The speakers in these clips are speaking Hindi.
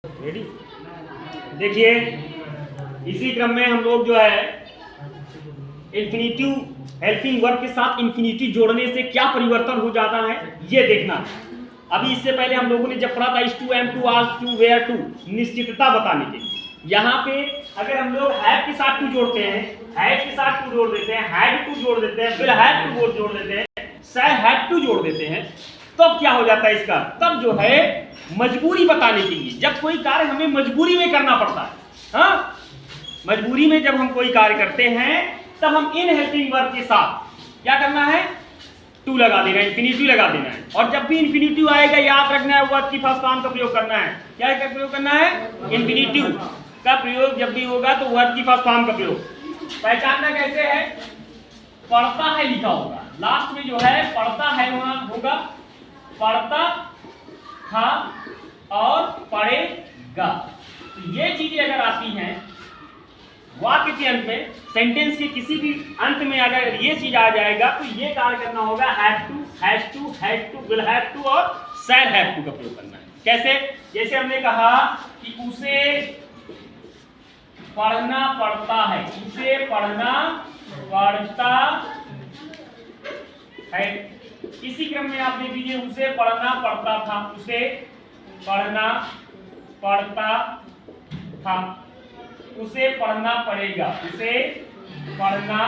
रेडी। देखिए इसी क्रम में हम लोग जो है इन्फिनिटिव हेल्पिंग वर्ब के साथ इन्फिनिटी जोड़ने से क्या परिवर्तन हो जाता है ये देखना। अभी इससे पहले हम लोगों ने जब पढ़ा था इस टू एम टू आज टू वेयर टू निश्चितता बताने के, यहाँ पे अगर हम लोग हैव के साथ टू जोड़ते हैं, हैव के साथ टू जोड़ देते हैं, हैड टू जोड़ देते हैं, फिर हैड टू जोड़ देते हैं, शायद हैड टू जोड़ देते हैं, तब क्या हो जाता है इसका, तब जो है मजबूरी बताने के लिए, जब कोई कार्य हमें मजबूरी में करना पड़ता है, हाँ मजबूरी में जब हम कोई कार्य करते हैं तब हम इन हेल्पिंग वर्ब के साथ क्या करना है, टू लगा देना है, इन्फिनिटिव लगा देना है। और जब भी इन्फिनिटिव आएगा याद रखना है वर्ब की फर्स्ट फॉर्म का प्रयोग करना है। क्या का प्रयोग करना है, इन्फिनिटिव का प्रयोग जब भी होगा तो वर्ब की फर्स्ट फॉर्म का प्रयोग। पहचानना कैसे है, पढ़ता है लिखा होगा, लास्ट में जो है पढ़ता है होगा, पढ़ता था और पढ़ेगा। तो ये चीजें अगर आती हैं वाक्य के अंत में, सेंटेंस के किसी भी अंत में अगर ये चीज आ जाएगा तो ये कार्य करना होगा have to, has to, had to, will have to और शैल हैव टू का प्रयोग करना है। कैसे, जैसे हमने कहा कि उसे पढ़ना पड़ता है, उसे पढ़ना पड़ता है। इसी क्रम में आप देख लीजिए उसे पढ़ना पड़ता था, उसे पढ़ना पड़ता था, उसे पढ़ना पड़ेगा, उसे पढ़ना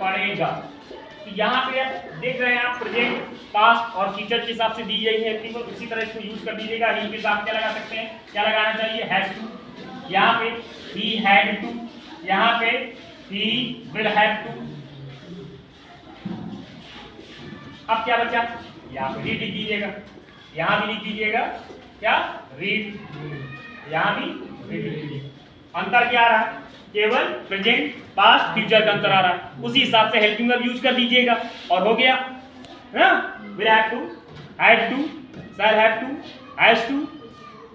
पड़ेगा। तो यहाँ पे देख रहे हैं आप प्रेजेंट, पास्ट और फ्यूचर के हिसाब से दी गई है, ठीक है, उसी तरह इसको यूज कर दीजिएगा। ही के साथ क्या लगा सकते हैं, क्या लगाना चाहिए, हैज टू, यहाँ पे ही हैड टू, यहाँ पे ही विल हैव टू। अब क्या बचा, यहाँ पे रीड लिख दीजिएगा, यहाँ भी लिख दीजिएगा क्या, रीड, यहाँ भी रीड लिख दीजिएगा। अंतर क्या आ रहा है, केवल प्रेजेंट, पास्ट, फ्यूचर का अंतर आ रहा है, उसी हिसाब से हेल्पिंग वर्ब यूज कर दीजिएगा और हो गया ना। Will have to, had to, shall have to, has to.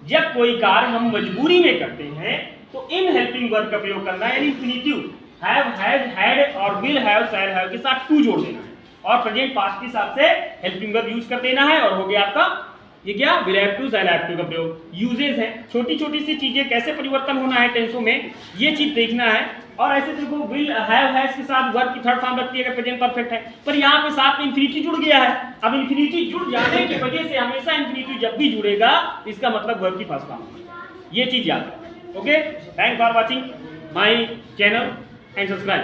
जब कोई कार्य हम मजबूरी में करते हैं तो इन हेल्पिंग वर्ब का प्रयोग करना है, यानी इन्फिनिटिव हैव, हैज, हैड और विल हैव, शैल हैव के साथ टू जोड़ देना है और प्रेजेंट पास्ट के हिसाब से हेल्पिंग वर्ब यूज कर देना है और हो गया आपका ये क्या, will have to, shall have to का प्रयोग। यूजेस है, छोटी छोटी सी चीजें कैसे परिवर्तन होना है टेंसों में, ये चीज देखना है। और ऐसे देखो विल हैव, हैज के साथ वर्ब की थर्ड फॉर्म रखती है अगर प्रेजेंट परफेक्ट है, पर यहाँ पे साथ में इन्फिनिटी जुड़ गया है। अब इन्फिनिटी जुड़ जाने की वजह से हमेशा इन्फिनिटी जब भी जुड़ेगा इसका मतलब वर्ब की फर्स्ट फॉर्म, ये चीज याद है। Okay, thanks for watching my channel and subscribe.